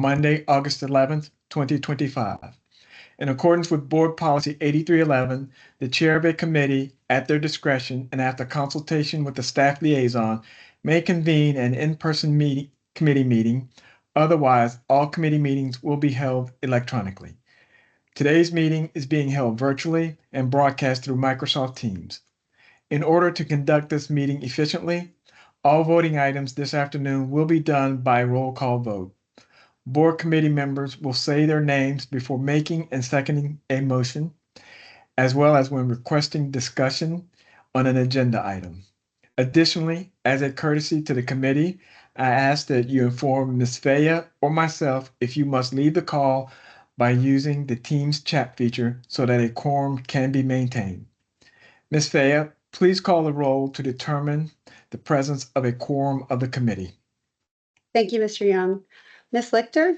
Monday, August 11th, 2025. In accordance with Board Policy 8311, the chair of a committee, at their discretion and after consultation with the staff liaison, may convene an in-person committee meeting. Otherwise, all committee meetings will be held electronically. Today's meeting is being held virtually and broadcast through Microsoft Teams. In order to conduct this meeting efficiently, all voting items this afternoon will be done by roll call vote. Board committee members will say their names before making and seconding a motion, as well as when requesting discussion on an agenda item. Additionally, as a courtesy to the committee, I ask that you inform Ms. Faya or myself if you must leave the call by using the Teams chat feature so that a quorum can be maintained. Ms. Faya, please call the roll to determine the presence of a quorum of the committee. Thank you, Mr. Young. Ms. Lichter?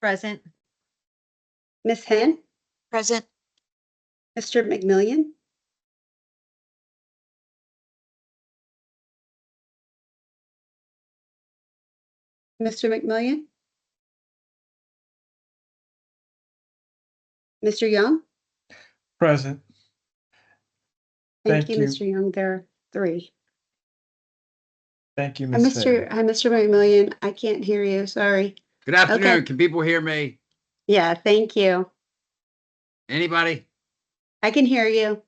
Present. Ms. Henn? Present. Mr. McMillian? Mr. McMillian? Mr. Young? Present. Thank you, Mr. Young. There are 3. Thank you, Hi, Ms. Faya. Mr. McMillian. I can't hear you. Sorry. Good afternoon. Okay. Can people hear me? Yeah, thank you. Anybody? I can hear you.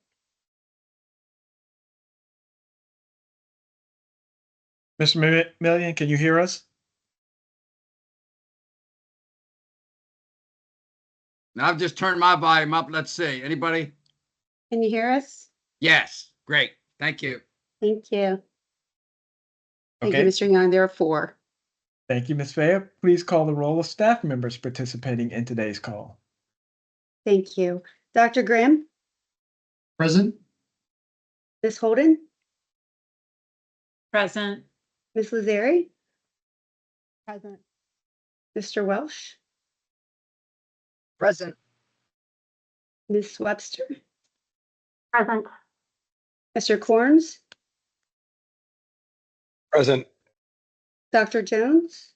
Mr. McMillian, can you hear us? Now I've just turned my volume up. Let's see. Anybody? Can you hear us? Yes. Great. Thank you. Thank you. Thank Okay. you, Mr. Young. There are 4. Thank you, Ms. Faya. Please call the roll of staff members participating in today's call. Thank you. Dr. Grimm? Present. Ms. Holden? Present. Ms. Lazari? Present. Mr. Welsh? Present. Ms. Webster? Present. Mr. Corns? Present. Dr. Jones?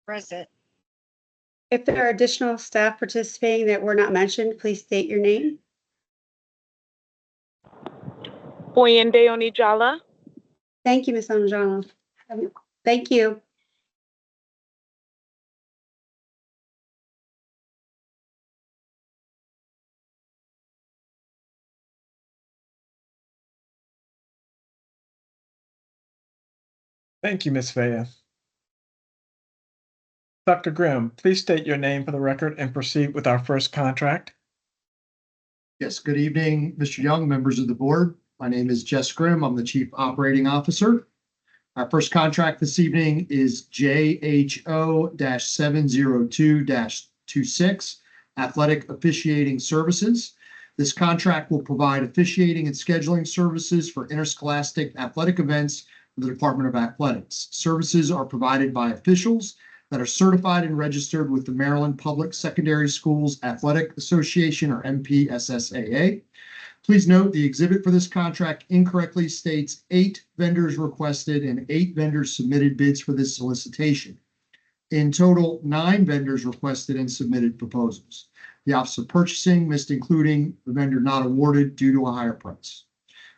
Present. If there are additional staff participating that were not mentioned, please state your name. Oyende Onijala. Thank you, Ms. Anjala. Thank you. Thank you, Ms. Faya. Dr. Grimm, please state your name for the record and proceed with our first contract. Yes, good evening, Mr. Young, members of the board. My name is Jess Grimm. I'm the Chief Operating Officer. Our first contract this evening is JHO-702-26, Athletic Officiating Services. This contract will provide officiating and scheduling services for interscholastic athletic events for the Department of Athletics. Services are provided by officials that are certified and registered with the Maryland Public Secondary Schools Athletic Association, or MPSSAA. Please note the exhibit for this contract incorrectly states 8 vendors requested and 8 vendors submitted bids for this solicitation. In total, 9 vendors requested and submitted proposals. The Office of Purchasing missed including the vendor not awarded due to a higher price.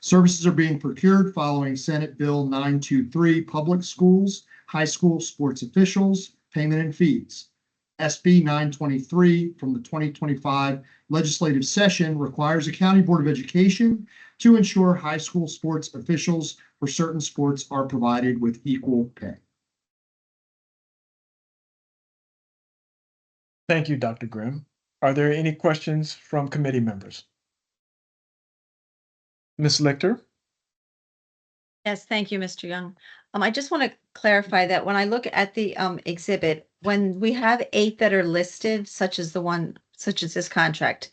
Services are being procured following Senate Bill 923, Public Schools, High School Sports Officials, Payment and Fees. SB 923 from the 2025 legislative session requires the County Board of Education to ensure high school sports officials for certain sports are provided with equal pay. Thank you, Dr. Grimm. Are there any questions from committee members? Ms. Lichter? Yes, thank you, Mr. Young. I just want to clarify that when I look at the exhibit, when we have 8 that are listed, such as this contract,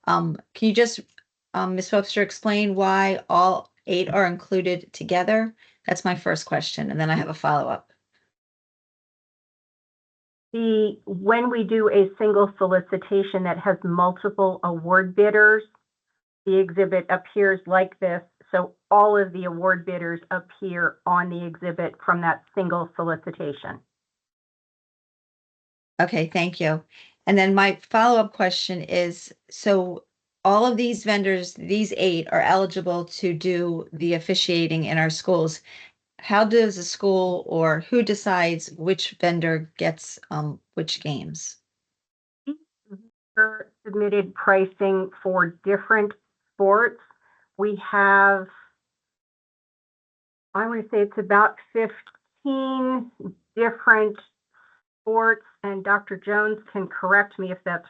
can you just, Ms. Webster, explain why all 8 are included together? That's my first question, and then I have a follow-up. When we do a single solicitation that has multiple award bidders, the exhibit appears like this. So all of the award bidders appear on the exhibit from that single solicitation. Okay, thank you. And then my follow-up question is, so all of these vendors, these 8 are eligible to do the officiating in our schools. How does a school or who decides which vendor gets which games? Submitted pricing for different sports. We have, I want to say it's about 15 different sports, and Dr. Jones can correct me if that's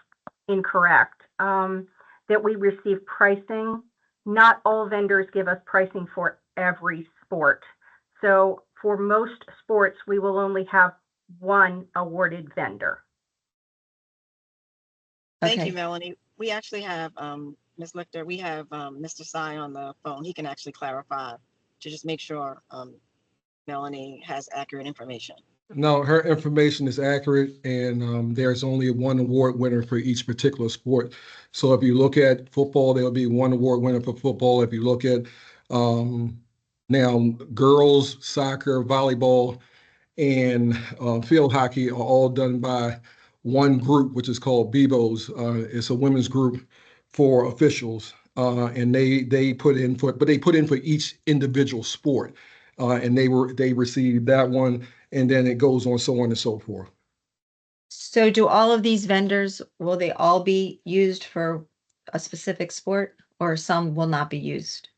incorrect, that we receive pricing. Not all vendors give us pricing for every sport. So for most sports, we will only have one awarded vendor. Thank Okay. you, Melanie. We actually have, Ms. Lichter, we have Mr. Sy on the phone. He can actually clarify to just make sure Melanie has accurate information. No, her information is accurate, and there's only one award winner for each particular sport. So if you look at football, there'll be one award winner for football. If you look at now girls, soccer, volleyball, and field hockey are all done by one group, which is called BBOs. It's a women's group for officials, and they put in for each individual sport, and they received that one, and then it goes on so on and so forth. So do all of these vendors, will they all be used for a specific sport, or some will not be used?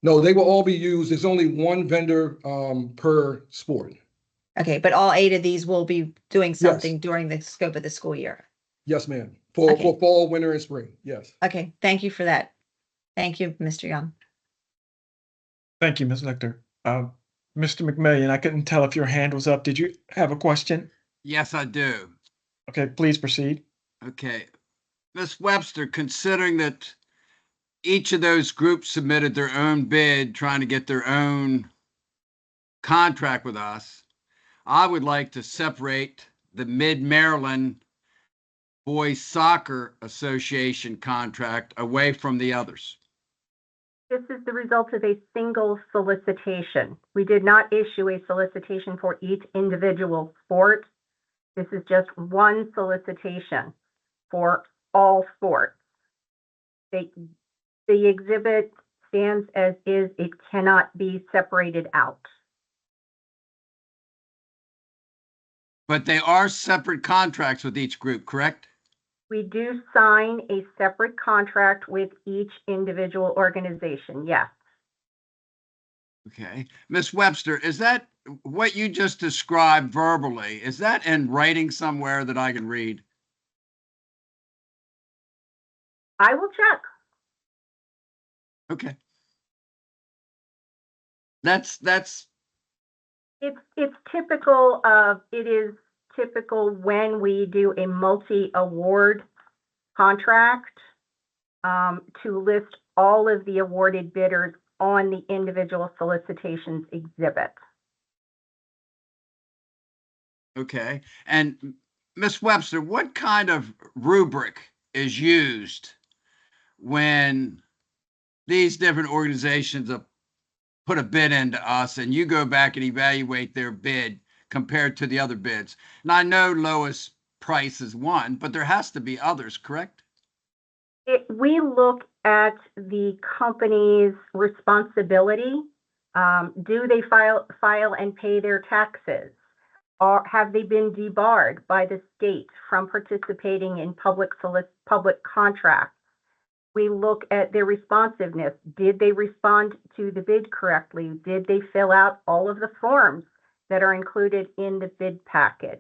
No, they will all be used. There's only one vendor per sport. Okay, but all 8 of these will be doing something during the scope of the school year. Yes, ma'am. For fall, winter, and spring. Yes. Okay, thank you for that. Thank you, Mr. Young. Thank you, Ms. Lichter. Mr. McMillian, I couldn't tell if your hand was up. Did you have a question? Yes, I do. Okay, please proceed. Okay. Ms. Webster, considering that each of those groups submitted their own bid, trying to get their own contract with us, I would like to separate the Mid-Maryland Boys Soccer Association contract away from the others. This is the result of a single solicitation. We did not issue a solicitation for each individual sport. This is just one solicitation for all sports. The exhibit stands as is. It cannot be separated out. But they are separate contracts with each group, correct? We do sign a separate contract with each individual organization, yes. Okay. Ms. Webster, is that what you just described verbally? Is that in writing somewhere that I can read? I will check. Okay. That's It's typical of, it is typical when we do a multi-award contract to list all of the awarded bidders on the individual solicitations exhibit. okay. And Ms. Webster, what kind of rubric is used when these different organizations put a bid into us and you go back and evaluate their bid compared to the other bids? And I know lowest price is one, but there has to be others, correct? We look at the company's responsibility. Do they file and pay their taxes? Or have they been debarred by the state from participating in public contracts? We look at their responsiveness. Did they respond to the bid correctly? Did they fill out all of the forms that are included in the bid package?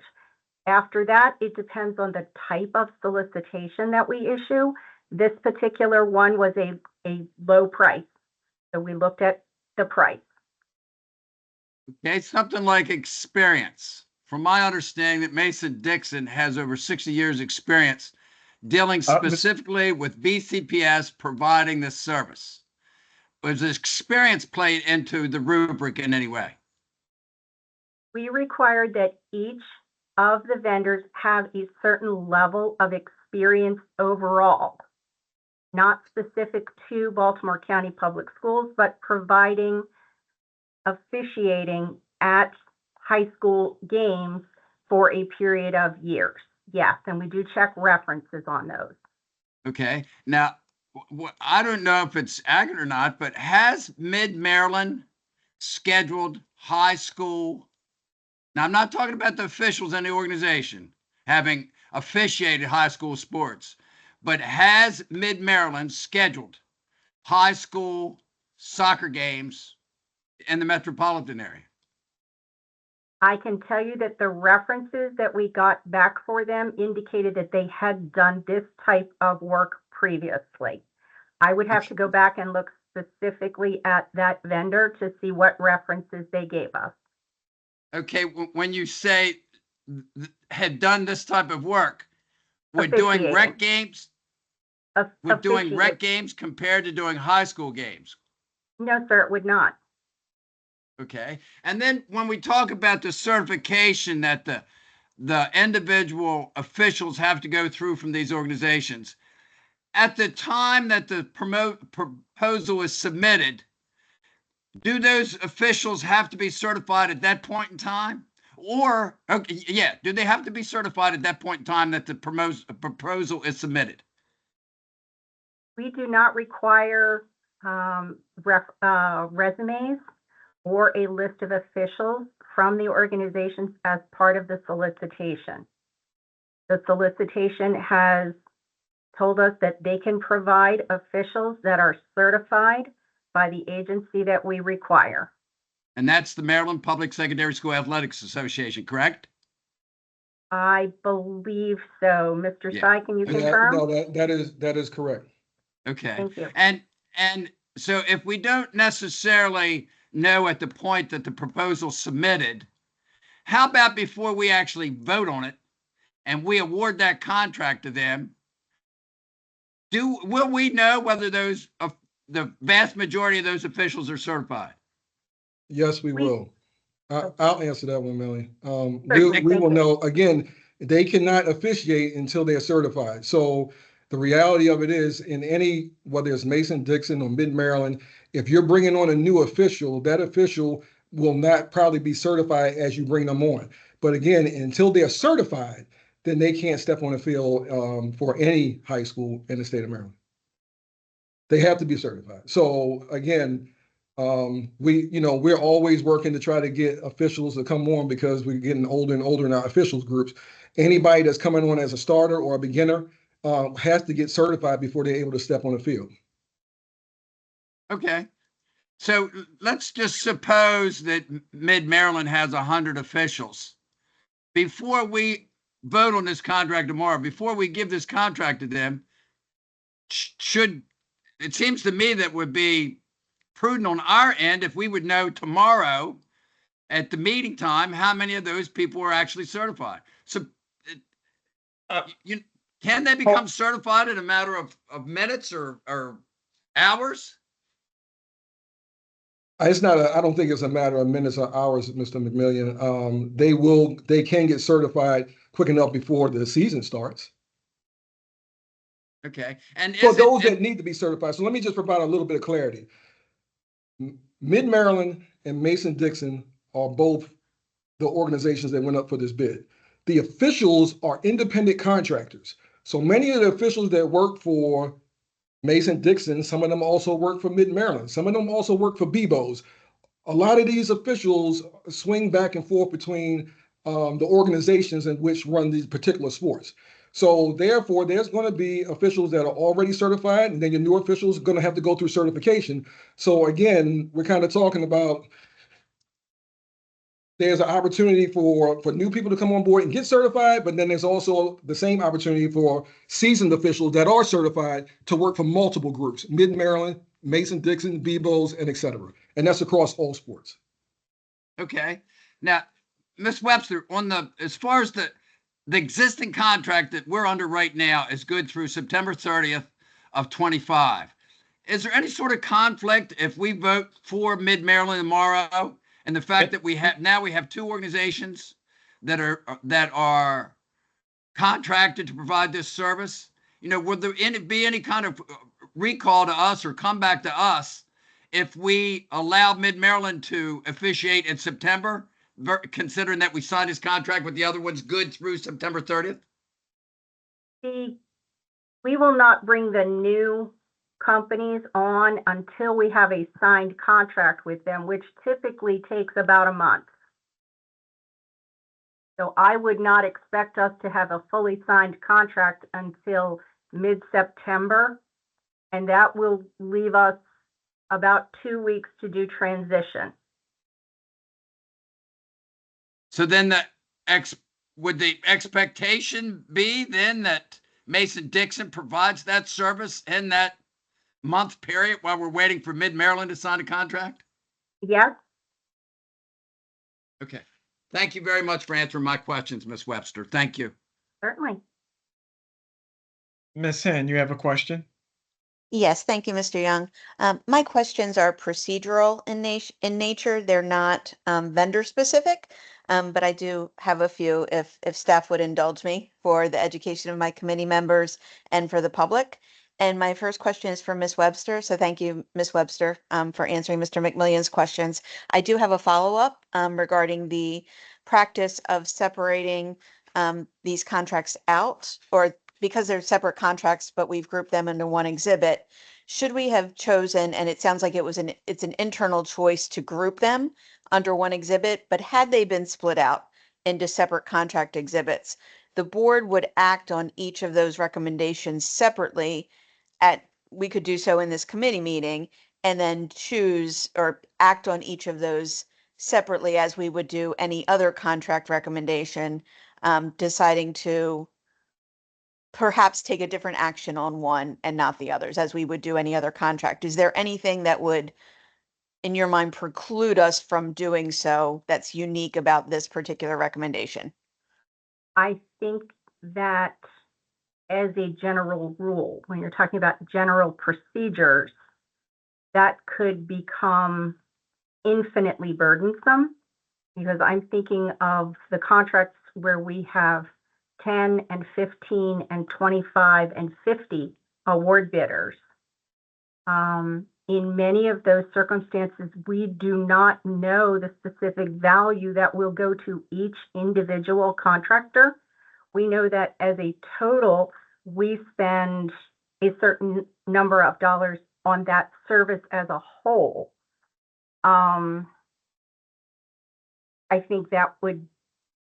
After that, it depends on the type of solicitation that we issue. This particular one was a low price, so we looked at the price. Okay, something like experience. From my understanding, that Mason-Dixon has over 60 years experience dealing specifically with BCPS providing this service. Was this experience played into the rubric in any way? We required that each of the vendors have a certain level of experience overall. not specific to Baltimore County Public Schools, but providing officiating at high school games for a period of years. Yes, and we do check references on those. Okay. Now, I don't know if it's accurate or not, but has Mid-Maryland scheduled high school? Now, I'm not talking about the officials in the organization having officiated high school sports, but has Mid-Maryland scheduled high school soccer games in the metropolitan area? I can tell you that the references that we got back for them indicated that they had done this type of work previously. I would have to go back and look specifically at that vendor to see what references they gave us. Okay, when you say had done this type of work, we're doing rec games? We're doing rec games compared to doing high school games? No, sir, it would not. Okay. And then when we talk about the certification that the individual officials have to go through from these organizations, at the time that the proposal is submitted, do those officials have to be certified at that point in time? Or, okay, yeah, do they have to be certified at that point in time that the proposal is submitted? We do not require resumes or a list of officials from the organizations as part of the solicitation. The solicitation has told us that they can provide officials that are certified by the agency that we require. And that's the Maryland Public Secondary School Athletics Association, correct? I believe so. Mr. Yeah. Sy, can you confirm? No, that is correct. Okay. Thank you. And so if we don't necessarily know at the point that the proposal submitted, how about before we actually vote on it and we award that contract to them, will we know whether those the vast majority of those officials are certified? Yes, we will. I'll answer that one, Melanie. Perfect, We thank will you. know. Again, they cannot officiate until they're certified. So the reality of it is, in any, whether it's Mason-Dixon or Mid-Maryland, if you're bringing on a new official, that official will not probably be certified as you bring them on. But again, until they're certified, then they can't step on the field for any high school in the state of Maryland. They have to be certified. So again, we're always working to try to get officials to come on because we're getting older and older in our officials groups. Anybody that's coming on as a starter or a beginner has to get certified before they're able to step on the field. Okay. So let's just suppose that Mid-Maryland has 100 officials. Before we vote on this contract tomorrow, before we give this contract to them, it seems to me that would be prudent on our end if we would know tomorrow at the meeting time how many of those people are actually certified. So can they become certified in a matter of minutes or hours? I don't think it's a matter of minutes or hours, Mr. McMillian. They can get certified quick enough before the season starts. Okay. And for those that need to be certified. So let me just provide a little bit of clarity. Mid-Maryland and Mason-Dixon are both the organizations that went up for this bid. The officials are independent contractors. So many of the officials that work for Mason-Dixon, some of them also work for Mid-Maryland. Some of them also work for BBOs. A lot of these officials swing back and forth between the organizations in which run these particular sports. So therefore, there's going to be officials that are already certified, and then your new officials are going to have to go through certification. So again, we're kind of talking about there's an opportunity for new people to come on board and get certified, but then there's also the same opportunity for seasoned officials that are certified to work for multiple groups, Mid-Maryland, Mason-Dixon, BBOs, and et cetera. And that's across all sports. Okay. Now, Ms. Webster, as far as the existing contract that we're under right now is good through September 30th of 25. Is there any sort of conflict if we vote for Mid-Maryland tomorrow and the fact that we have two organizations that are contracted to provide this service? Would there be any kind of recall to us or come back to us if we allow Mid-Maryland to officiate in September, considering that we signed his contract with the other ones good through September 30th? We will not bring the new companies on until we have a signed contract with them, which typically takes about a month. So I would not expect us to have a fully signed contract until mid-September, and that will leave us about 2 weeks to do transition. So then would the expectation be then that Mason-Dixon provides that service in that month period while we're waiting for Mid-Maryland to sign a contract? Yes? Okay. Thank you very much for answering my questions, Ms. Webster. Thank you. Certainly. Ms. Hen, you have a question? Yes, thank you, Mr. Young. My questions are procedural in nature. They're not vendor specific, but I do have a few if staff would indulge me for the education of my committee members and for the public. And my first question is for Ms. Webster. So thank you, Ms. Webster, for answering Mr. McMillion's questions. I do have a follow-up regarding the practice of separating these contracts out, or because they're separate contracts, but we've grouped them into one exhibit. Should we have chosen, and it sounds like it's an internal choice to group them under one exhibit, but had they been split out into separate contract exhibits, the board would act on each of those recommendations separately. We could do so in this committee meeting and then choose or act on each of those separately as we would do any other contract recommendation, deciding to perhaps take a different action on one and not the others as we would do any other contract. Is there anything that would, in your mind, preclude us from doing so that's unique about this particular recommendation? I think that as a general rule, when you're talking about general procedures, that could become infinitely burdensome, because I'm thinking of the contracts where we have 10 and 15 and 25 and 50 award bidders. In many of those circumstances, we do not know the specific value that will go to each individual contractor. We know that as a total, we spend a certain number of dollars on that service as a whole. I think that would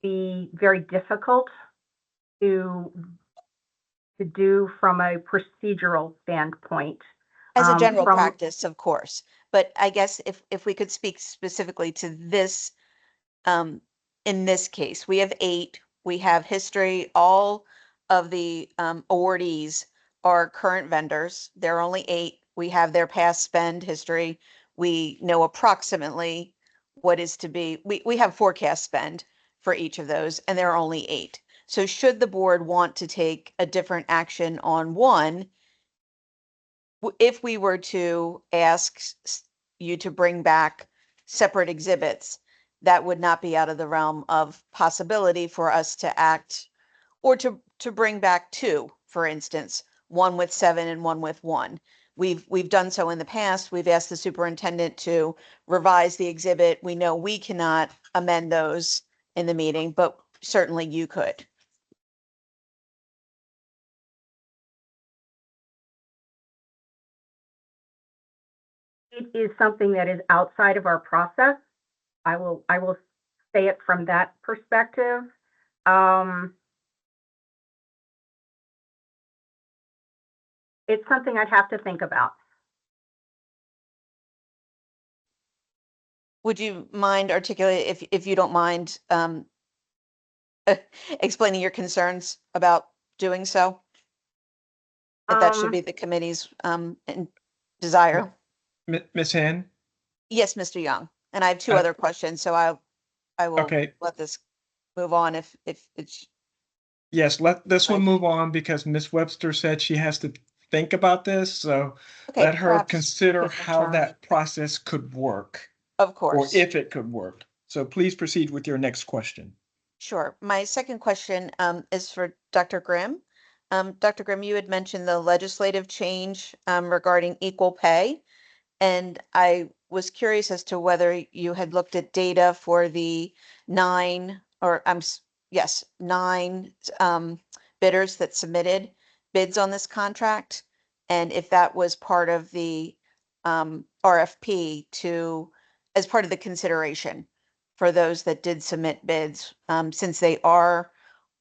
be very difficult to do from a procedural standpoint. As a general practice, of course, but I guess if we could speak specifically to this, in this case, we have 8, we have history, all of the awardees are current vendors. There are only 8. We have their past spend history. We know approximately what is to be, we have forecast spend for each of those, and there are only 8. So should the board want to take a different action on one, if we were to ask you to bring back separate exhibits, that would not be out of the realm of possibility for us to act, or to bring back 2, for instance, one with 7 and one with 1. We've done so in the past. We've asked the superintendent to revise the exhibit. We know we cannot amend those in the meeting, but certainly you could. It is something that is outside of our process. I will say it from that perspective. It's something I'd have to think about. Would you mind articulating, if you don't mind, explaining your concerns about doing so? If that should be the committee's desire. Ms. Hen? Yes, Mr. Young. And I have 2 other questions, so I will let this move on if it's. Yes, let this one move on because Ms. Webster said she has to think about this. So let her consider how that process could work. Of course. Or if it could work. So please proceed with your next question. Sure. My second question is for Dr. Grimm. Dr. Grimm, you had mentioned the legislative change regarding equal pay. And I was curious as to whether you had looked at data for the nine bidders that submitted bids on this contract. And if that was part of the RFP as part of the consideration for those that did submit bids, since they are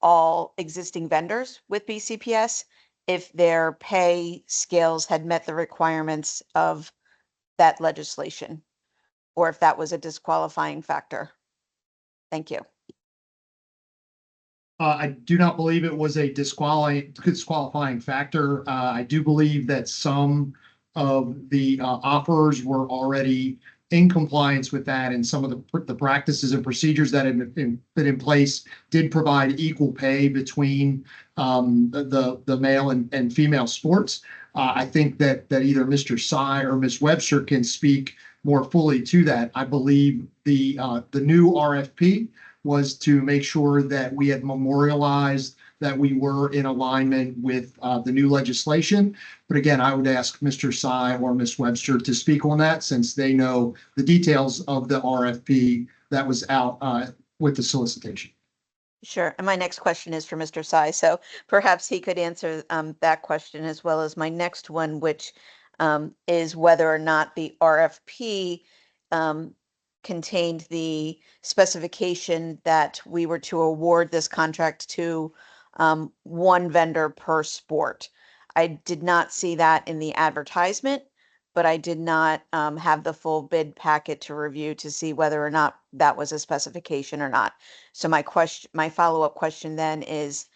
all existing vendors with BCPS, if their pay scales had met the requirements of that legislation, or if that was a disqualifying factor. Thank you. I do not believe it was a disqualifying factor. I do believe that some of the offers were already in compliance with that, and some of the practices and procedures that had been in place did provide equal pay between the male and female sports. I think that either Mr. Sy or Ms. Webster can speak more fully to that. I believe the new RFP was to make sure that we had memorialized that we were in alignment with the new legislation. But again, I would ask Mr. Sy or Ms. Webster to speak on that, since they know the details of the RFP that was out with the solicitation. Sure. And my next question is for Mr. Sy, so perhaps he could answer that question as well as my next one, which is whether or not the RFP contained the specification that we were to award this contract to one vendor per sport. I did not see that in the advertisement, but I did not have the full bid packet to review to see whether or not that was a specification or not. So my follow-up question then is,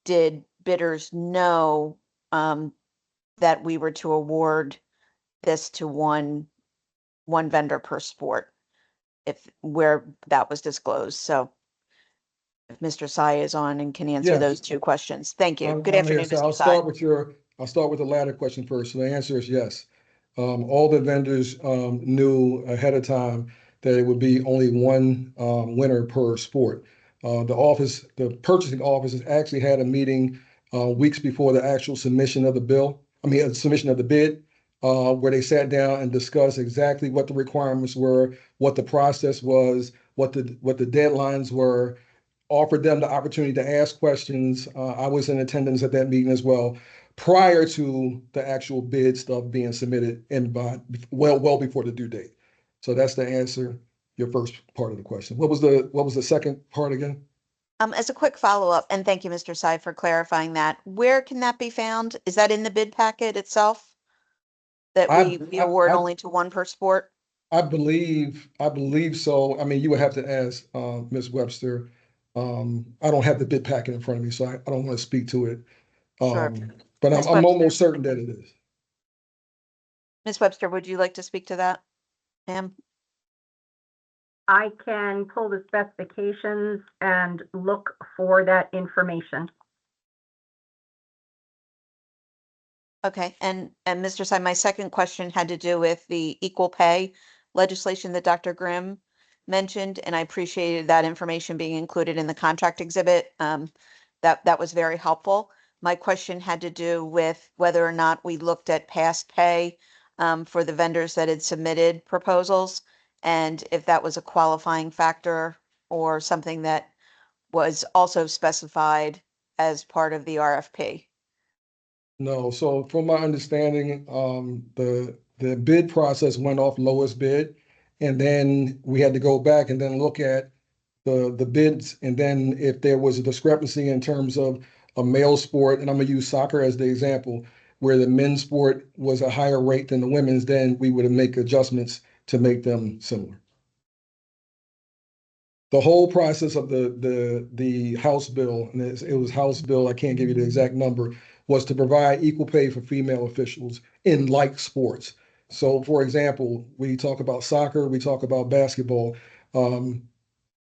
did bidders know that we were to award this to one vendor per sport, where that was disclosed? So if Mr. Sy is on and can answer Yes. those two questions. Thank you. Good I'm here, afternoon, so Mr. I'll Sy. start with the latter question first. So the answer is yes. All the vendors knew ahead of time that it would be only one winner per sport. The purchasing office actually had a meeting weeks before the actual submission of the submission of the bid, where they sat down and discussed exactly what the requirements were, what the process was, what the deadlines were, offered them the opportunity to ask questions. I was in attendance at that meeting as well, prior to the actual bid stuff being submitted well before the due date. So that's the answer, your first part of the question. What was the second part again? As a quick follow-up, and thank you, Mr. Sy, for clarifying that, where can that be found? Is that in the bid packet itself? That we award only to one per sport? I believe so. I mean, you would have to ask Ms. Webster. I don't have the bid packet in front of me, so I don't want to speak to it. Sure. But Ms. I'm almost Webster. certain that it is. Ms. Webster, would you like to speak to that, ma'am? I can pull the specifications and look for that information. Okay, and Mr. Sy, my second question had to do with the equal pay legislation that Dr. Grimm mentioned, and I appreciated that information being included in the contract exhibit. That was very helpful. My question had to do with whether or not we looked at past pay for the vendors that had submitted proposals, and if that was a qualifying factor or something that was also specified as part of the RFP. No, so from my understanding, the bid process went off lowest bid, and then we had to go back and then look at the bids, and then if there was a discrepancy in terms of a male sport, and I'm gonna use soccer as the example, where the men's sport was a higher rate than the women's, then we would make adjustments to make them similar. The whole process of the House bill, and it was House bill, I can't give you the exact number, was to provide equal pay for female officials in like sports. So for example, we talk about soccer, we talk about basketball.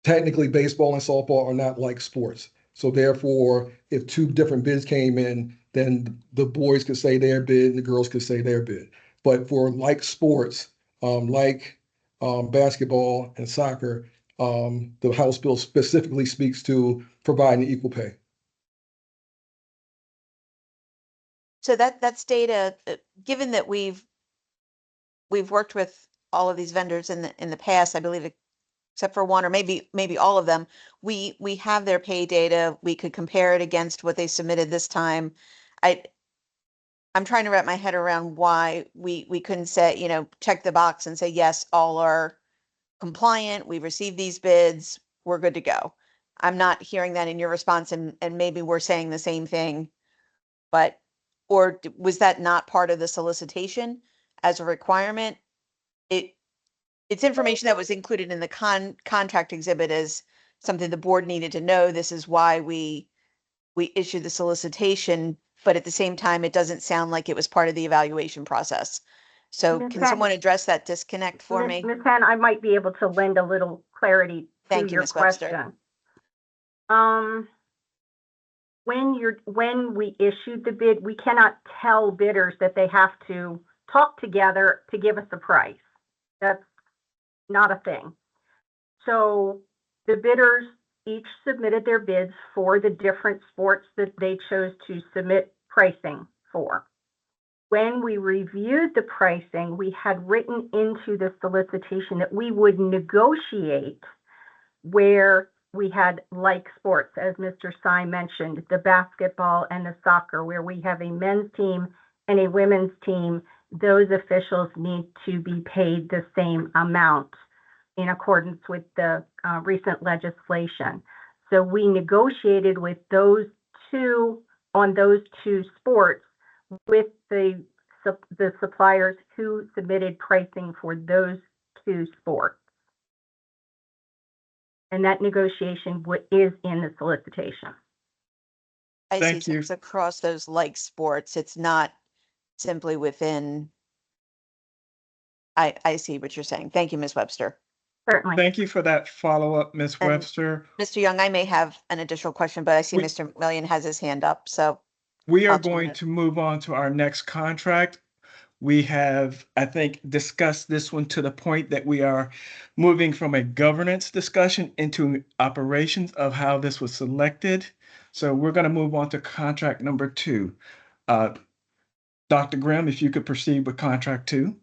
Technically, baseball and softball are not like sports. So therefore, if two different bids came in, then the boys could say their bid and the girls could say their bid. But for like sports, basketball and soccer, the House bill specifically speaks to providing equal pay. So that's data, given that we've worked with all of these vendors in the past, I believe, except for one or maybe all of them, we have their pay data. We could compare it against what they submitted this time. I'm trying to wrap my head around why we couldn't say, check the box and say, yes, all are compliant. We received these bids. We're good to go. I'm not hearing that in your response, and maybe we're saying the same thing, but, or was that not part of the solicitation as a requirement? It's information that was included in the contract exhibit as something the board needed to know. This is why we issued the solicitation, but at the same time, it doesn't sound like it was part of the evaluation process. So Ms. can Hen- someone address that disconnect for me? Ms. Hen, I might be able to lend a little clarity to Thank you, your Ms. Webster. question. When we issued the bid, we cannot tell bidders that they have to talk together to give us a price. That's not a thing. So the bidders each submitted their bids for the different sports that they chose to submit pricing for. When we reviewed the pricing, we had written into the solicitation that we would negotiate where we had like sports, as Mr. Sy mentioned, the basketball and the soccer, where we have a men's team and a women's team. Those officials need to be paid the same amount in accordance with the recent legislation. So we negotiated with those two on those two sports with the suppliers who submitted pricing for those two sports. And that negotiation is in the solicitation. I see. Thank So you. it's across those like sports. It's not simply within. I see what you're saying. Thank you, Ms. Webster. Certainly. Thank you for that follow-up, Ms. And- Webster. Mr. Young, I may have an additional question, but I see We- Mr. McMillian has his hand up, so. We are I'll turn going it. to move on to our next contract. We have, I think, discussed this one to the point that we are moving from a governance discussion into operations of how this was selected. So we're going to move on to contract number 2. Dr. Grimm, if you could proceed with contract 2.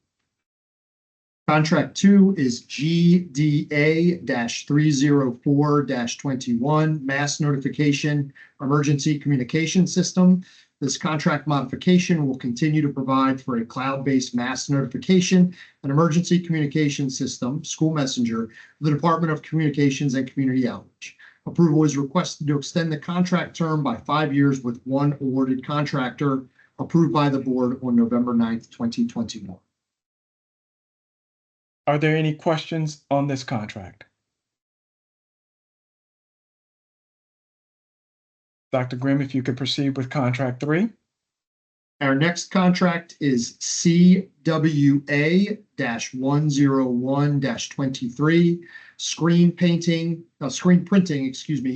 Contract 2 is GDA-304-21, Mass Notification Emergency Communication System. This contract modification will continue to provide for a cloud-based mass notification and emergency communication system, School Messenger, for the Department of Communications and Community Outreach. Approval is requested to extend the contract term by 5 years with one awarded contractor, approved by the board on November 9th, 2021. Are there any questions on this contract? Dr. Grimm, if you could proceed with contract 3. Our next contract is CWA-101-23, screen printing,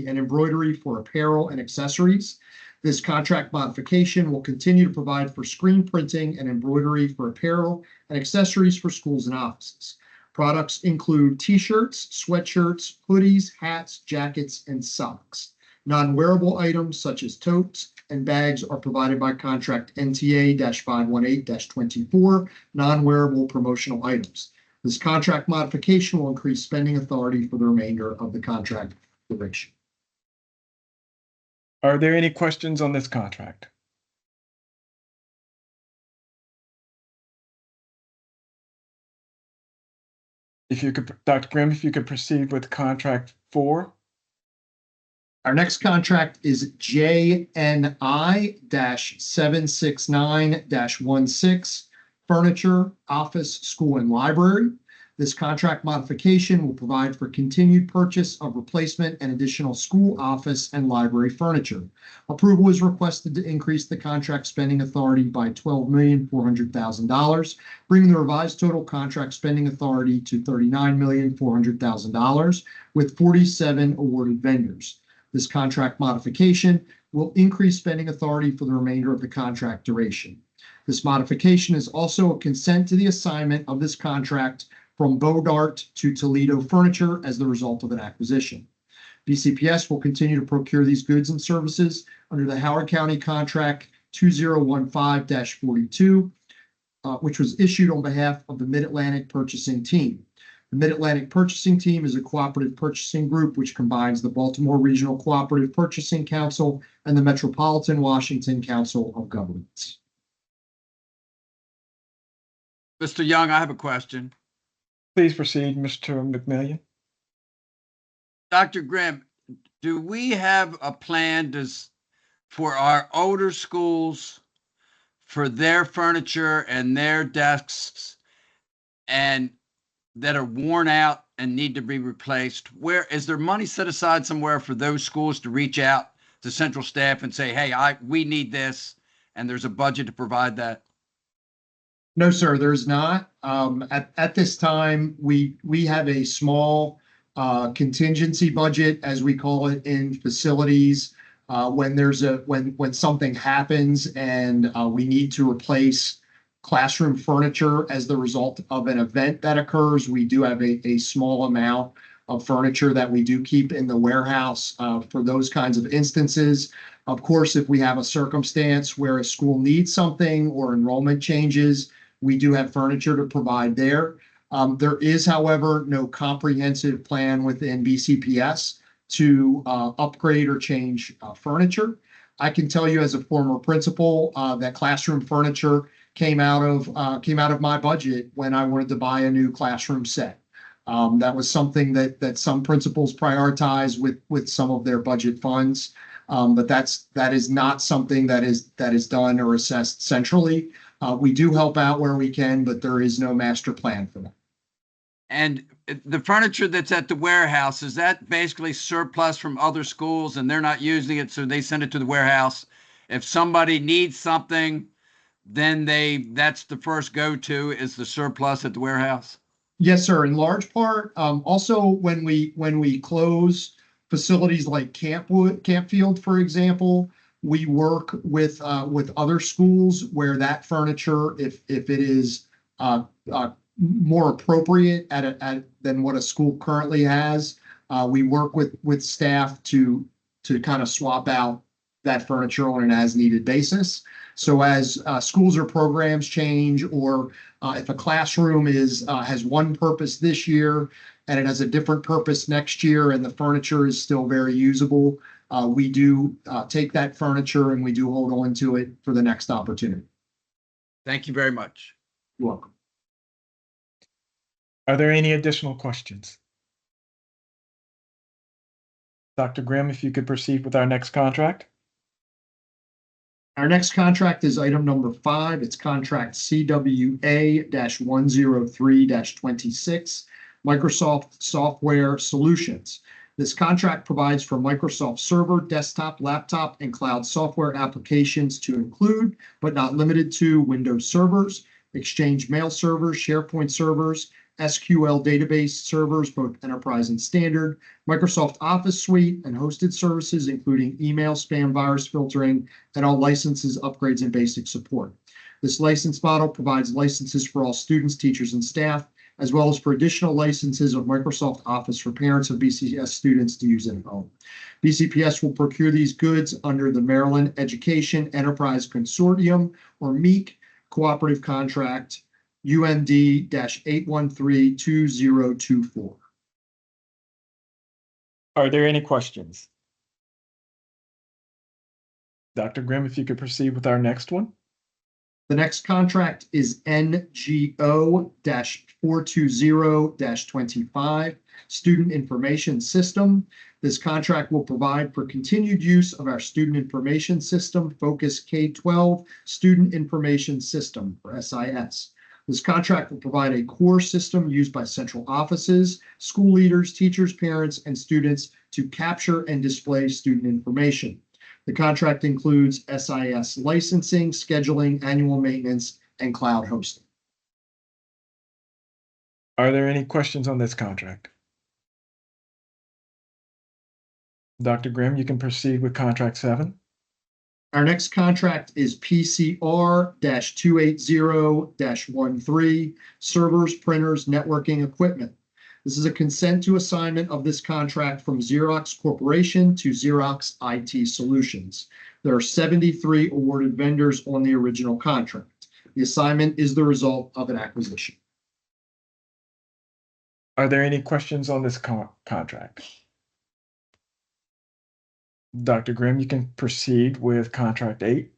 and embroidery for apparel and accessories. This contract modification will continue to provide for screen printing and embroidery for apparel and accessories for schools and offices. Products include t-shirts, sweatshirts, hoodies, hats, jackets, and socks. Non-wearable items such as totes and bags are provided by contract NTA-518-24, non-wearable promotional items. This contract modification will increase spending authority for the remainder of the contract duration. Are there any questions on this contract? If you could, Dr. Grimm, if you could proceed with contract 4. Our next contract is JNI-769-16, furniture, office, school, and library. This contract modification will provide for continued purchase of replacement and additional school, office, and library furniture. Approval is requested to increase the contract spending authority by $12,400,000, bringing the revised total contract spending authority to $39,400,000 with 47 awarded vendors. This contract modification will increase spending authority for the remainder of the contract duration. This modification is also a consent to the assignment of this contract from Bodart to Toledo Furniture as the result of an acquisition. BCPS will continue to procure these goods and services under the Howard County contract 2015-42, which was issued on behalf of the Mid-Atlantic Purchasing Team. The Mid-Atlantic Purchasing Team is a cooperative purchasing group which combines the Baltimore Regional Cooperative Purchasing Council and the Metropolitan Washington Council of Governments. Mr. Young, I have a question. Please proceed, Mr. McMillian. Dr. Grimm, do we have a plan for our older schools, for their furniture and their desks, and that are worn out and need to be replaced? Where is there money set aside somewhere for those schools to reach out to central staff and say, hey, we need this, and there's a budget to provide that? No, sir, there's not. At this time, we have a small contingency budget, as we call it, in facilities. When something happens and we need to replace classroom furniture as the result of an event that occurs, we do have a small amount of furniture that we do keep in the warehouse for those kinds of instances. Of course, if we have a circumstance where a school needs something or enrollment changes, we do have furniture to provide there. There is, however, no comprehensive plan within BCPS to upgrade or change furniture. I can tell you as a former principal that classroom furniture came out of my budget when I wanted to buy a new classroom set. That was something that some principals prioritize with some of their budget funds, but that is not something that is done or assessed centrally. We do help out where we can, but there is no master plan for that. And the furniture that's at the warehouse, is that basically surplus from other schools and they're not using it, so they send it to the warehouse? If somebody needs something, then that's the first go-to, is the surplus at the warehouse? Yes, sir. In large part. Also, when we close facilities like Campfield, for example, we work with other schools where that furniture, if it is more appropriate than what a school currently has, we work with staff to kind of swap out that furniture on an as-needed basis. So as schools or programs change, or if a classroom has one purpose this year and it has a different purpose next year, and the furniture is still very usable, we do take that furniture and we do hold on to it for the next opportunity. Thank you very much. You're welcome. Are there any additional questions? Dr. Grimm, if you could proceed with our next contract. Our next contract is item number 5. It's contract CWA-103-26, Microsoft Software Solutions. This contract provides for Microsoft Server, desktop, laptop, and cloud software applications to include, but not limited to, Windows servers, Exchange mail servers, SharePoint servers, SQL database servers, both enterprise and standard, Microsoft Office Suite, and hosted services, including email, spam, virus filtering, and all licenses, upgrades, and basic support. This license model provides licenses for all students, teachers, and staff, as well as for additional licenses of Microsoft Office for parents of BCPS students to use at home. BCPS will procure these goods under the Maryland Education Enterprise Consortium, or MEEC, cooperative contract UND-813-2024. Are there any questions? Dr. Grimm, if you could proceed with our next one. The next contract is NGO-420-25, Student Information System. This contract will provide for continued use of our Student Information System, Focus K-12 Student Information System, or SIS. This contract will provide a core system used by central offices, school leaders, teachers, parents, and students to capture and display student information. The contract includes SIS licensing, scheduling, annual maintenance, and cloud hosting. Are there any questions on this contract? Dr. Grimm, you can proceed with contract 7. Our next contract is PCR-280-13, servers, printers, networking equipment. This is a consent to assignment of this contract from Xerox Corporation to Xerox IT Solutions. There are 73 awarded vendors on the original contract. The assignment is the result of an acquisition. Are there any questions on this contract? Dr. Grimm, you can proceed with contract 8.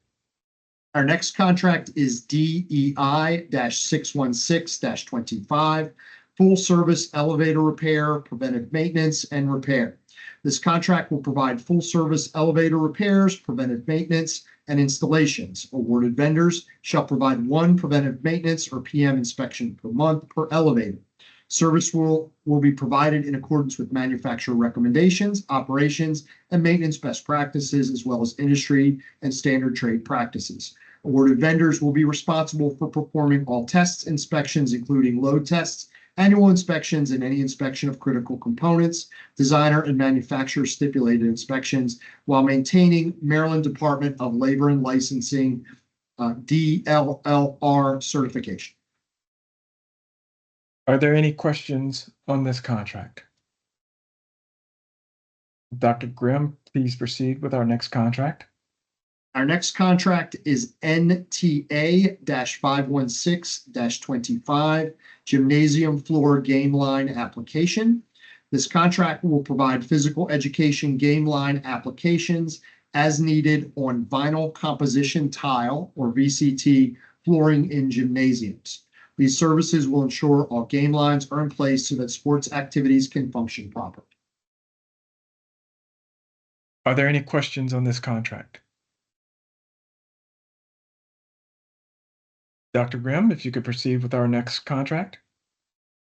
Our next contract is DEI-616-25, full service elevator repair, preventive maintenance, and repair. This contract will provide full service elevator repairs, preventive maintenance, and installations. Awarded vendors shall provide one preventive maintenance or PM inspection per month per elevator. Service will be provided in accordance with manufacturer recommendations, operations, and maintenance best practices, as well as industry and standard trade practices. Awarded vendors will be responsible for performing all tests, inspections, including load tests, annual inspections, and any inspection of critical components, designer and manufacturer stipulated inspections, while maintaining Maryland Department of Labor and Licensing DLLR certification. Are there any questions on this contract? Dr. Grimm, please proceed with our next contract. Our next contract is NTA-516-25, Gymnasium Floor Game Line Application. This contract will provide physical education game line applications as needed on vinyl composition tile or VCT flooring in gymnasiums. These services will ensure all game lines are in place so that sports activities can function properly. Are there any questions on this contract? Dr. Grimm, if you could proceed with our next contract.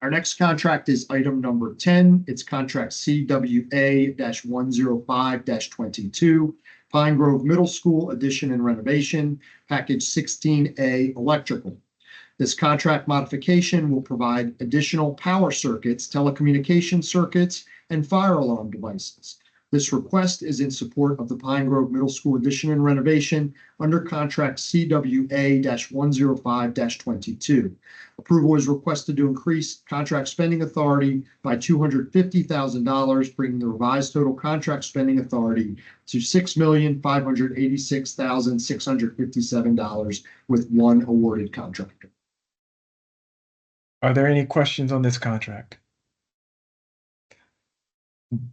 Our next contract is item number 10. It's contract CWA-105-22, Pine Grove Middle School addition and renovation, package 16A electrical. This contract modification will provide additional power circuits, telecommunication circuits, and fire alarm devices. This request is in support of the Pine Grove Middle School addition and renovation under contract CWA-105-22. Approval is requested to increase contract spending authority by $250,000, bringing the revised total contract spending authority to $6,586,657 with one awarded contractor. Are there any questions on this contract?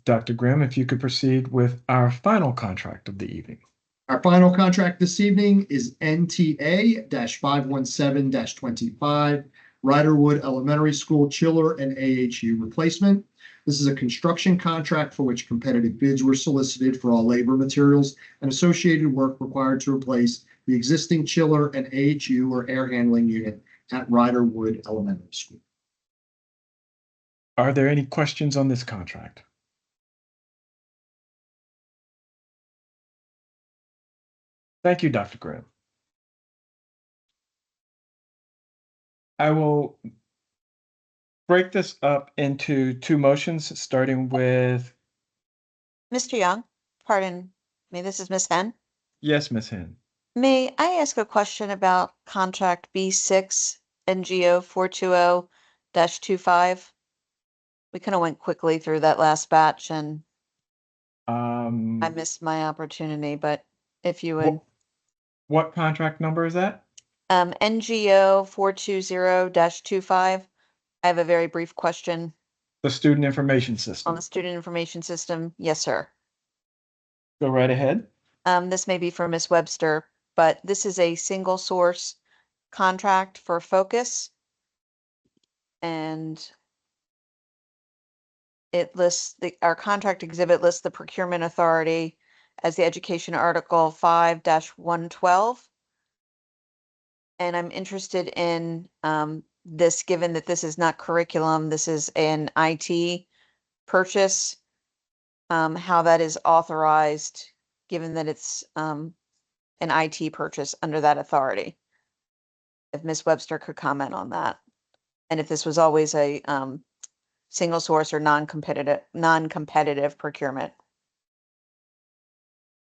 Dr. Grimm, if you could proceed with our final contract of the evening. Our final contract this evening is NTA-517-25, Riderwood Elementary School chiller and AHU replacement. This is a construction contract for which competitive bids were solicited for all labor, materials, and associated work required to replace the existing chiller and AHU or air handling unit at Riderwood Elementary School. Are there any questions on this contract? Thank you, Dr. Grimm. I will break this up into two motions, starting with, Mr. Young, pardon me, this is Ms. Henn. yes, Ms. Henn. May I ask a question about contract B6 NGO 420-25? We kind of went quickly through that last batch and I missed my opportunity, but if you would. What contract number is that? NGO 420-25. I have a very brief question The Student Information on System. the student information system. Yes, sir. Go right ahead. This may be for Ms. Webster, but this is a single source contract for Focus. And it lists our contract exhibit lists the procurement authority as the education article 5-112. And I'm interested in this, given that this is not curriculum, this is an IT purchase, how that is authorized, given that it's an IT purchase under that authority. If Ms. Webster could comment on that. And if this was always a single source or non-competitive procurement.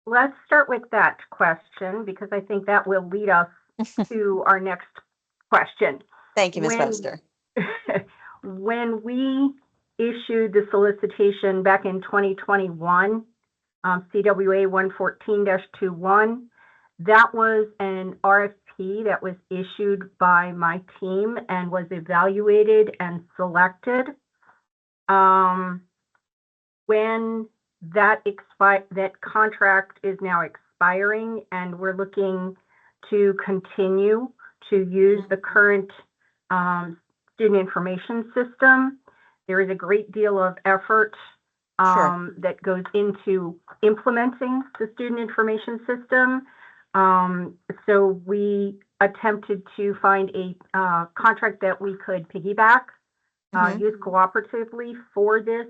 Let's start with that question because I think that will lead us to our next question. Thank you, Ms. Webster. When we issued the solicitation back in 2021, CWA 114-21. That was an RFP that was issued by my team and was evaluated and selected. When that contract is now expiring, and we're looking to continue to use the current student information system, there is a great deal of effort that goes into implementing the student information system. So we attempted to find a contract that we could piggyback, use cooperatively for this.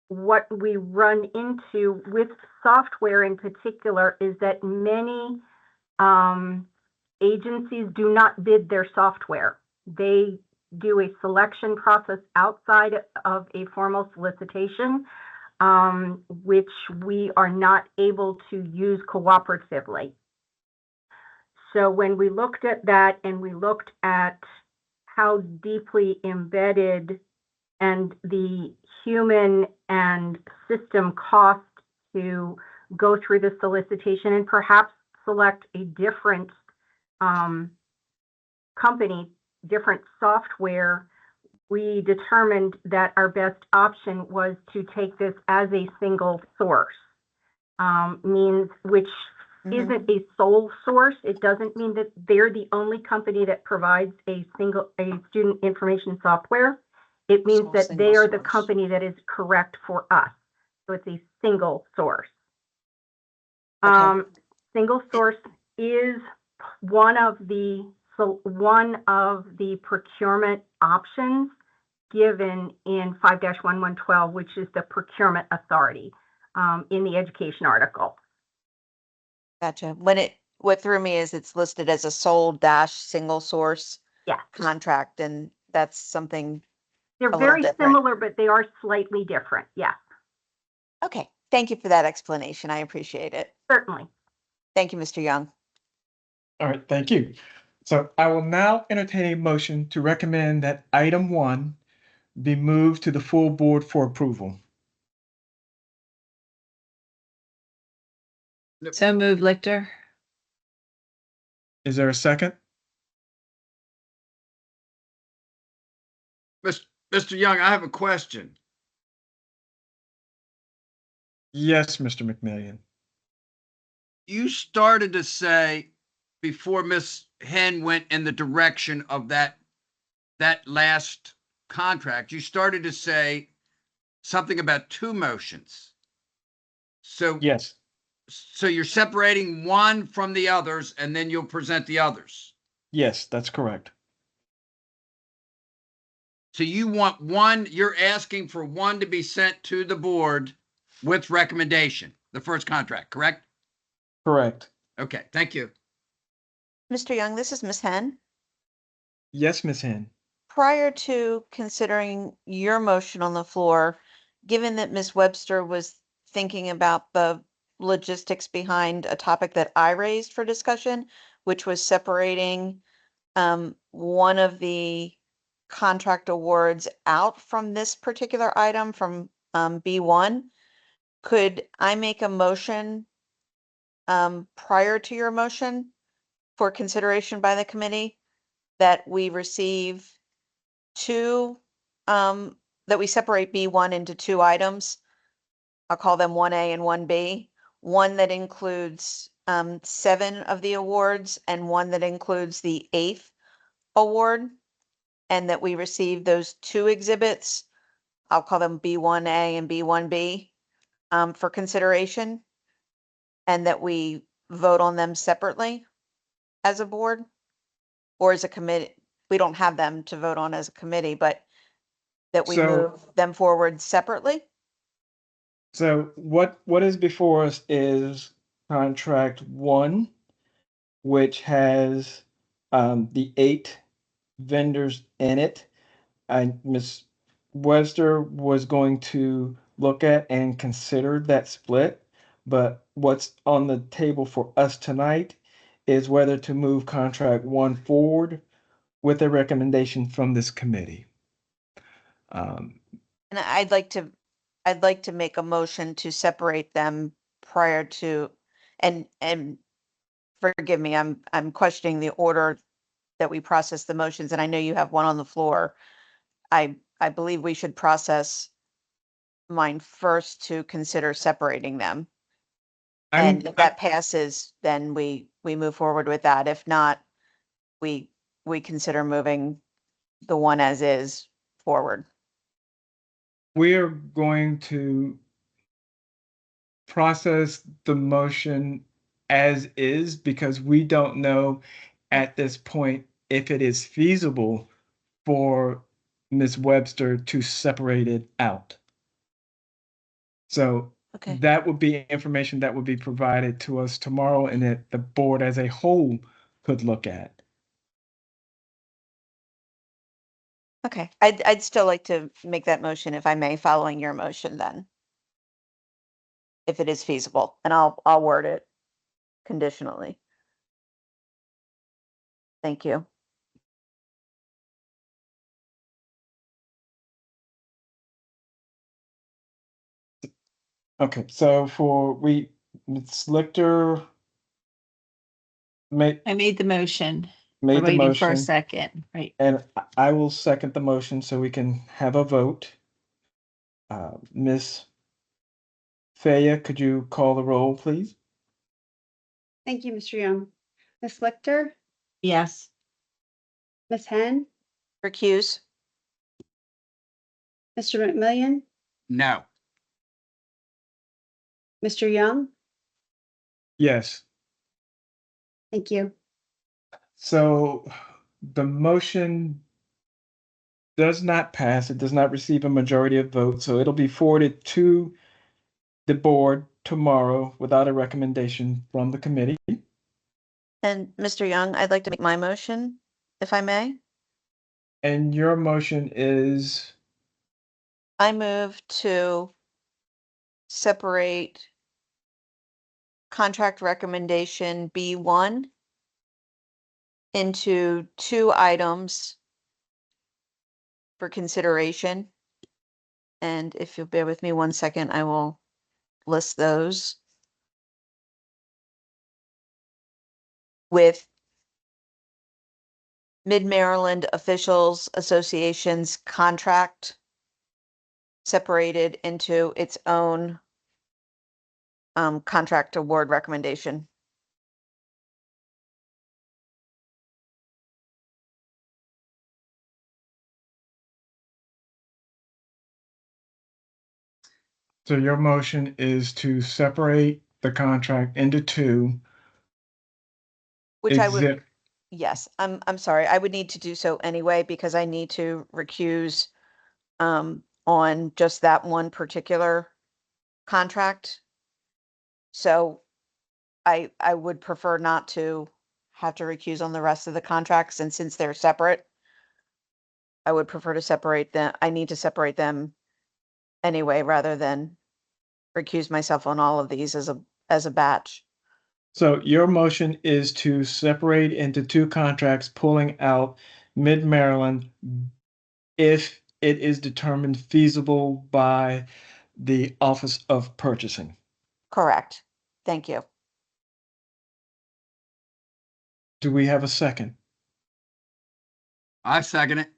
What we run into with software in particular is that many agencies do not bid their software. They do a selection process outside of a formal solicitation, which we are not able to use cooperatively. So when we looked at that and we looked at how deeply embedded and the human and system cost to go through the solicitation and perhaps select a different company, different software, we determined that our best option was to take this as a single source, which isn't a sole source. It doesn't mean that they're the only company that provides a student information software. It means that they are the company that is correct for us. So it's a single source. Single source is one of the procurement options given in 5-1112, which is the procurement authority in the education article. Gotcha. What threw me is it's listed as a sole single source contract, and that's something. They're very similar, but they are slightly different. Yeah. Okay. Thank you for that explanation. I appreciate it. Certainly. Thank you, Mr. Young. All right, thank you. So I will now entertain a motion to recommend that item 1 be moved to the full board for approval. So moved, Lichter. Is there a second? Mr. Young, I have a question. Yes, Mr. McMillian. You started to say before Ms. Henn went in the direction of that last contract, you started to say something about 2 motions. So yes. So you're separating one from the others, and then you'll present the others. Yes, that's correct. So you want one, you're asking for one to be sent to the board with recommendation, the first contract, correct? Correct. Okay, thank you. Mr. Young, this is Ms. Henn. Yes, Ms. Henn. Prior to considering your motion on the floor, given that Ms. Webster was thinking about the logistics behind a topic that I raised for discussion, which was separating one of the contract awards out from this particular item from B1, could I make a motion prior to your motion for consideration by the committee that we receive that we separate B1 into 2 items? I'll call them 1A and 1B. One that includes 7 of the awards and one that includes the 8th award, and that we receive those 2 exhibits, I'll call them B1A and B1B, for consideration, and that we vote on them separately as a board or as a committee. We don't have them to vote on as a committee, but that we move them forward separately. So what is before us is contract 1, which has the 8 vendors in it. Ms. Webster was going to look at and consider that split, but what's on the table for us tonight is whether to move contract 1 forward with a recommendation from this committee. And And I'd like to make a motion to separate them prior to, and forgive me, I'm questioning the order that we process the motions, and I know you have one on the floor. I believe we should process mine first to consider separating them. And if that passes, then we move forward with that. If not, we consider moving the one as is forward. We're going to process the motion as is because we don't know at this point if it is feasible for Ms. Webster to separate it out. So Okay. that would be information that would be provided to us tomorrow and that the board as a whole could look at. Okay. I'd still like to make that motion if I may, following your motion then. If it is feasible, and I'll word it conditionally. Thank you. Okay, so Ms. Lichter made I made the motion. We're the waiting for a motion, second, right? and I will second the motion so we can have a vote. Ms. Faya, could you call the roll, please? Thank you, Mr. Young. Ms. Lichter, Yes. Ms. Henn, Recuse? Mr. McMillan, No. Mr. Young. Yes. Thank you. So the motion does not pass. It does not receive a majority of votes, so it'll be forwarded to the board tomorrow without a recommendation from the committee. And Mr. Young, I'd like to make my motion, if I may. And your motion is, I move to separate contract recommendation B1 into 2 items for consideration. And if you'll bear with me 1 second, I will list those. With Mid-Maryland Officials Association's contract separated into its own contract award recommendation. so your motion is to separate the contract into 2. Which I would, Exhibit, yes, I'm sorry, I would need to do so anyway because I need to recuse on just that one particular contract. So I would prefer not to have to recuse on the rest of the contracts, and since they're separate, I would prefer to separate them. I need to separate them anyway, rather than recuse myself on all of these as a batch. so your motion is to separate into 2 contracts, pulling out Mid-Maryland if it is determined feasible by the Office of Purchasing. Correct. Thank you. Do we have a second? I second it.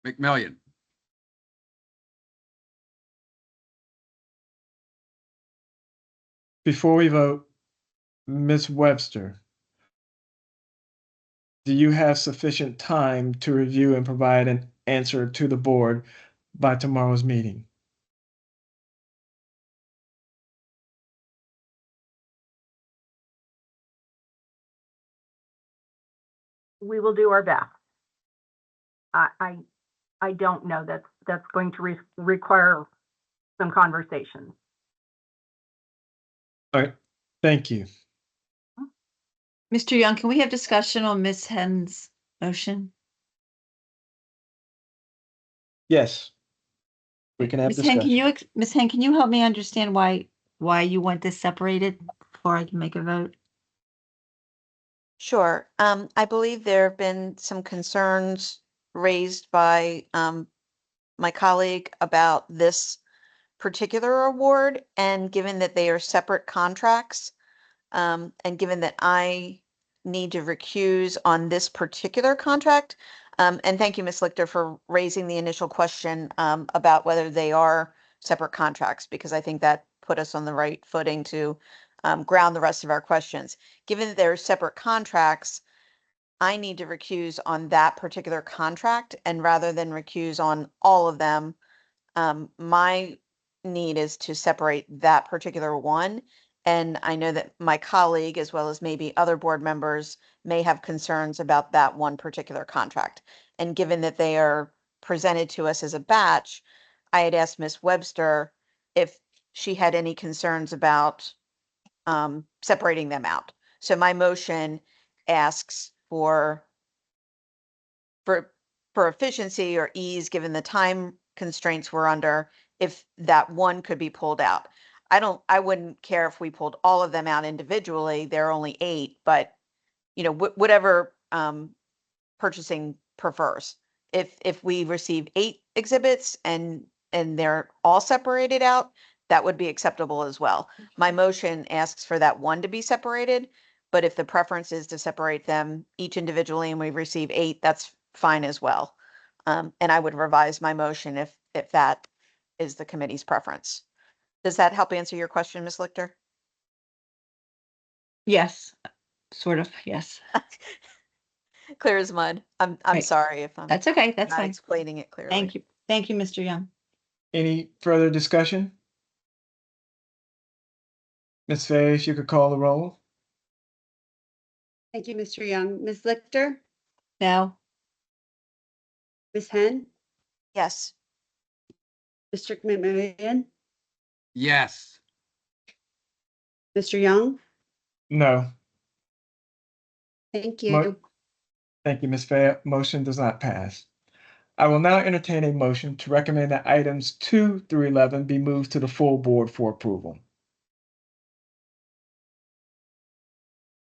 McMillan. Before we vote, Ms. Webster, do you have sufficient time to review and provide an answer to the board by tomorrow's meeting? We will do our best. I don't know. That's going to require some conversation. All right, thank you. Mr. Young, can we have discussion on Ms. Henn's motion? Yes. We can have Ms. Henn, discussion. Ms. Henn, can you help me understand why you want this separated before I can make a vote? Sure. I believe there have been some concerns raised by my colleague about this particular award, and given that they are separate contracts, and given that I need to recuse on this particular contract, and thank you, Ms. Lichter, for raising the initial question about whether they are separate contracts, because I think that put us on the right footing to ground the rest of our questions. Given that they're separate contracts, I need to recuse on that particular contract, and rather than recuse on all of them, my need is to separate that particular one. And I know that my colleague, as well as maybe other board members, may have concerns about that one particular contract. And given that they are presented to us as a batch, I had asked Ms. Webster if she had any concerns about separating them out. So my motion asks for efficiency or ease, given the time constraints we're under, if that one could be pulled out. I wouldn't care if we pulled all of them out individually. There are only 8, but whatever purchasing prefers. If we receive 8 exhibits and they're all separated out, that would be acceptable as well. My motion asks for that one to be separated, but if the preference is to separate them each individually and we receive 8, that's fine as well. And I would revise my motion if that is the committee's preference. Does that help answer your question, Ms. Lichter? Yes, sort of, yes. Clear as mud. I'm Right. sorry if I'm That's okay, that's not fine. explaining it clearly. Thank you. Thank you, Mr. Young. Any further discussion? Ms. Fay, if you could call the roll. Thank you, Mr. Young. Ms. Lichter, No, Ms. Henn, Yes. Mr. McMillan, Yes. Mr. Young. No. Thank Mo- you. Thank you, Ms. Fay. Motion does not pass. I will now entertain a motion to recommend that items 2 through 11 be moved to the full board for approval.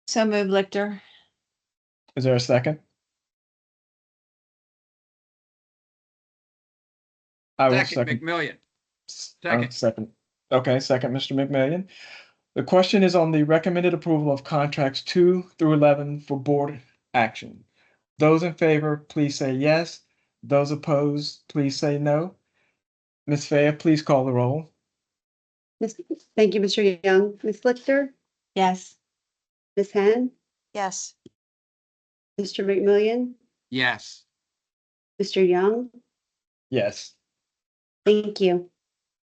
so move, Lichter. Is there a second? I will Second, McMillian. Second. Second. Okay, second, Mr. McMillan. The question is on the recommended approval of contracts 2 through 11 for board action. Those in favor, please say yes. Those opposed, please say no. Ms. Fay, please call the roll. Thank you, Mr. Young. Ms. Lichter, Yes, Ms. Henn, Yes. Mr. McMillan, Yes. Mr. Young. Yes. Thank you.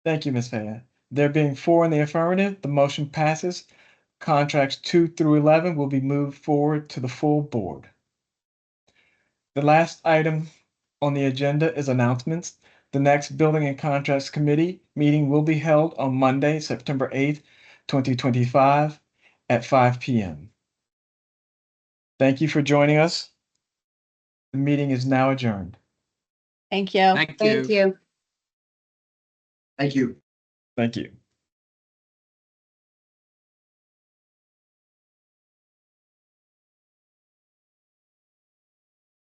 Thank you, Ms. Fay. There being 4 in the affirmative, the motion passes. Contracts 2 through 11 will be moved forward to the full board. The last item on the agenda is announcements. The next Building and Contracts Committee meeting will be held on Monday, September 8th, 2025 at 5 p.m. Thank you for joining us. The meeting is now adjourned. thank you. Thank you. Thank you. Thank you. Thank you.